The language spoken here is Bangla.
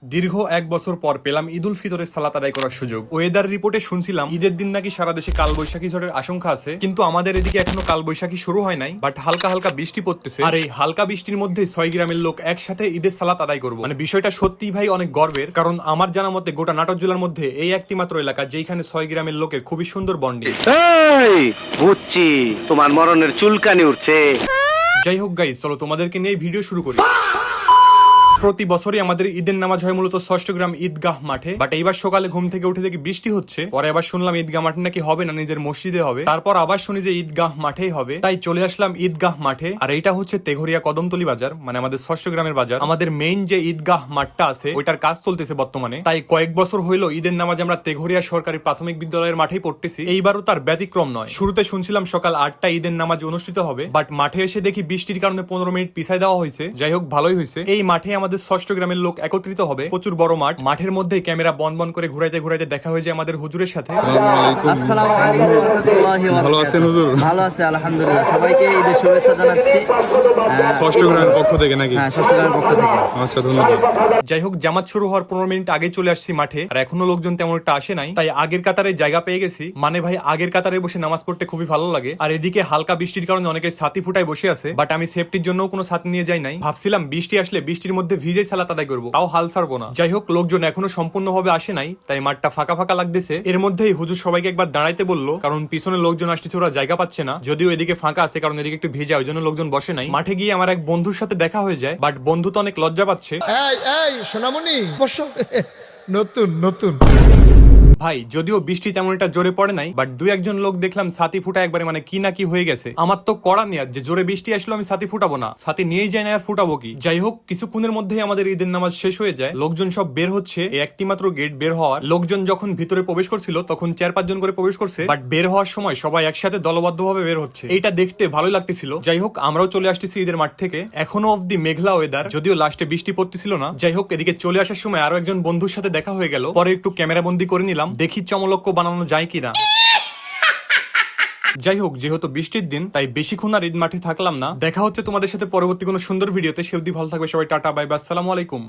দীর্ঘ এক বছর পর পেলাম ঈদ উল ফিতরের সালাত আদায় করার সুযোগ। ওয়েদার রিপোর্টে শুনছিলাম ঈদের দিন নাকি সারা দেশে কালবৈশাখী ঝড়ের আশঙ্কা আছে, কিন্তু আমাদের এদিকে এখনো কালবৈশাখী শুরু হয় নাই, বাট হালকা হালকা বৃষ্টি পড়তেছে। আর এই হালকা বৃষ্টির মধ্যে 6 গ্রামের লোক একসাথে ঈদের সালাত আদায় করবো, মানে বিষয়টা সত্যি ভাই অনেক গর্বের। কারণ আমার জানা মতে গোটা নাটোর জেলার মধ্যে এই একটি মাত্র এলাকা যেখানে 6 গ্রামের লোকের খুবই সুন্দর বন্ডিং। বুঝছি, তোমার মরণের চুলকানি উঠছে। যাই হোক গাইস, চলো তোমাদেরকে নিয়ে ভিডিও শুরু করি। প্রতি বছরই আমাদের ঈদের নামাজ হয় মূলত 6 গ্রাম ঈদগাহ মাঠে, বাট এইবার সকালে ঘুম থেকে উঠে দেখি বৃষ্টি হচ্ছে। পরে আবার শুনলাম ঈদগাহ মাঠে নাকি হবে না, নিজের মসজিদে হবে। তারপর আবার শুনি যে ঈদগাহ মাঠেই হবে, তাই চলে আসলাম ঈদগাহ মাঠে। আর এইটা হচ্ছে তেঘরিয়া কদমতলী বাজার, মানে আমাদের 6 গ্রামের বাজার। আমাদের মেইন যে ঈদগাহ মাঠটা আছে ওইটার কাজ চলতেছে বর্তমানে, তাই কয়েক বছর হইলো ঈদের নামাজ আমরা তেঘরিয়া সরকারি প্রাথমিক বিদ্যালয়ের মাঠেই পড়তেছি। এইবারও তার ব্যতিক্রম নয়। শুরুতে শুনছিলাম সকাল 8টায় ঈদের নামাজ অনুষ্ঠিত হবে, বাট মাঠে এসে দেখি বৃষ্টির কারণে 15 মিনিট পিছাই দেওয়া হয়েছে। যাই হোক, ভালোই হয়েছে। এই মাঠে আমাদের 6 গ্রামের লোক একত্রিত হবে। প্রচুর বড় মাঠ, মাঠের মধ্যে ক্যামেরা বন বন করে ঘুরাইতে ঘুরাইতে দেখা হয়ে যায় আমাদের হুজুরের সাথে। আসসালামু আলাইকুম ওয়া রাহমাতুল্লাহি ওয়া বারাকাতুহু। ভালো আছেন হুজুর? ভালো আছে আলহামদুলিল্লাহ। সবাইকে ঈদের শুভেচ্ছা জানাচ্ছি। ষষ্ঠ গ্রামের পক্ষ থেকে নাকি? হ্যাঁ, ষষ্ঠ গ্রামের পক্ষ থেকে। আচ্ছা, ধন্যবাদ। যাই হোক, জামাত শুরু হওয়ার 15 মিনিট আগে চলে আসছি মাঠে, আর এখনো লোকজন তেমন একটা আসে নাই, তাই আগের কাতারে জায়গা পেয়ে গেছি। মানে ভাই, আগের কাতারে বসে নামাজ পড়তে খুবই ভালো লাগে। আর এদিকে হালকা বৃষ্টির কারণে অনেকে ছাতি ফুটায় বসে আছে, বাট আমি সেফটির জন্য কোনো ছাতি নিয়ে যাই নাই। ভাবছিলাম বৃষ্টি আসলে বৃষ্টির মধ্যে ভিজে সালাত আদায় করবো, তাও হাল ছাড়বো না। যাই হোক, লোকজন এখনো সম্পূর্ণভাবে আসে নাই, তাই মাঠটা ফাঁকা ফাঁকা লাগতেছে। এর মধ্যেই হুজুর সবাইকে একবার দাঁড়াইতে বললো, কারণ পিছনে লোকজন আসতেছে, ওরা জায়গা পাচ্ছে না। যদিও এদিকে ফাঁকা আছে, কারণ এদিকে একটু ভেজা, ওই জন্য লোকজন বসে নাই। মাঠে গিয়ে আমার এক বন্ধুর সাথে দেখা হয়ে যায়, বাট বন্ধু তো অনেক লজ্জা পাচ্ছে। এই সোনামণি বসো। নতুন নতুন ভাই, যদিও বৃষ্টি তেমন একটা জোরে পড়ে নাই, বাট দুই একজন লোক দেখলাম ছাতি ফুটা একবারে, মানে কি না কি হয়ে গেছে। আমার তো কড়া নিয়াত যে জোরে বৃষ্টি আসলো আমি ছাতি ফুটাবো না, ছাতি নিয়েই যাই না, আর ফুটাবো কি। যাই হোক, কিছুক্ষণের মধ্যেই আমাদের ঈদের নামাজ শেষ হয়ে যায়। লোকজন সব বের হচ্ছে, এই একটি মাত্র গেট বের হওয়ার। লোকজন যখন ভিতরে প্রবেশ করছিল তখন 4-5 জন করে প্রবেশ করছে, বাট বের হওয়ার সময় সবাই একসাথে দলবদ্ধভাবে বের হচ্ছে। এইটা দেখতে ভালোই লাগতেছিল। যাই হোক, আমরাও চলে আসতেছি ঈদের মাঠ থেকে। এখনো অব্দি মেঘলা ওয়েদার, যদিও লাস্টে বৃষ্টি পড়তেছিল না। যাই হোক, এদিকে চলে আসার সময় আরো একজন বন্ধুর সাথে দেখা হয়ে গেল। পরে একটু ক্যামেরা বন্দি করে নিলাম, দেখি চমলক্ষ বানানো যায় কিনা। যাই হোক, যেহেতু বৃষ্টির দিন, তাই বেশিক্ষণ আর ঈদ মাঠে থাকলাম না। দেখা হচ্ছে তোমাদের সাথে পরবর্তী কোনো সুন্দর ভিডিওতে। সে অবধি ভালো থাকবে সবাই। টাটা, বাই বাই, আসসালামু আলাইকুম।